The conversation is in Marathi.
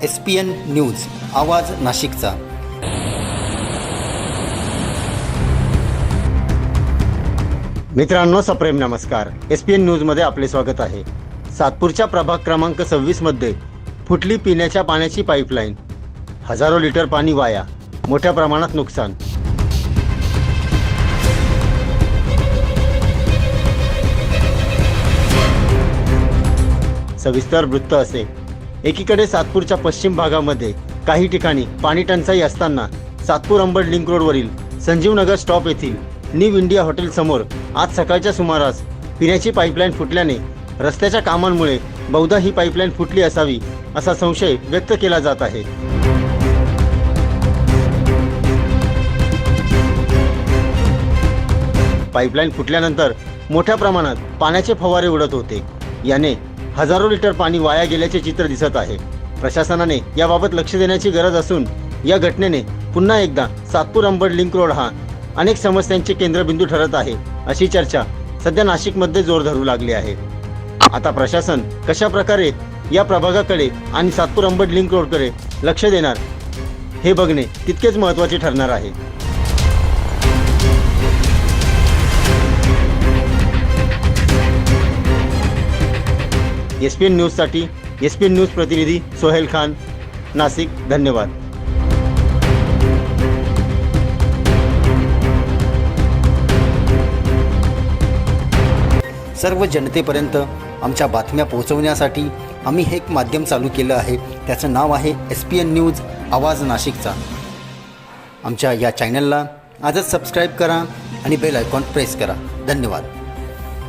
SPN न्यूज आवाज नाशिकचा। मित्रांनो, सप्रेम नमस्कार। SPN न्यूजमध्ये आपले स्वागत आहे। सातपूरच्या प्रभाग क्रमांक 26 मध्ये फुटली पिण्याच्या पाण्याची पाईपलाईन, हजारो लिटर पाणी वाया, मोठ्या प्रमाणात नुकसान। सविस्तर वृत्त असे। एकीकडे सातपूरच्या पश्चिम भागामध्ये काही ठिकाणी पाणी टंचाई असताना सातपूर अंबड लिंक रोडवरील संजीवनगर स्टॉप येथील न्यू इंडिया हॉटेल समोर आज सकाळच्या सुमारास पिण्याची पाईपलाईन फुटल्याने रस्त्याच्या कामांमुळे बहुधा ही पाईपलाईन फुटली असावी असा संशय व्यक्त केला जात आहे। पाईपलाईन फुटल्यानंतर मोठ्या प्रमाणात पाण्याचे फवारे उडत होते। याने हजारो लिटर पाणी वाया गेल्याचे चित्र दिसत आहे। प्रशासनाने याबाबत लक्ष देण्याची गरज असून या घटनेने पुन्हा एकदा सातपूर अंबड लिंक रोड हा अनेक समस्यांचे केंद्रबिंदू ठरत आहे अशी चर्चा सध्या नाशिकमध्ये जोर धरू लागली आहे। आता प्रशासन कशा प्रकारे या प्रभागाकडे आणि सातपूर अंबड लिंक रोडकडे लक्ष देणार हे बघणे तितकेच महत्त्वाचे ठरणार आहे। SPN न्यूजसाठी SPN न्यूज प्रतिनिधी सोहेल खान, नाशिक। धन्यवाद। सर्व जनतेपर्यंत आमच्या बातम्या पोहोचवण्यासाठी आम्ही हे एक माध्यम चालू केलं आहे। त्याचं नाव आहे SPN न्यूज आवाज नाशिकचा। आमच्या या चॅनलला आजच सबस्क्राईब करा आणि बेल आयकॉन प्रेस करा। धन्यवाद।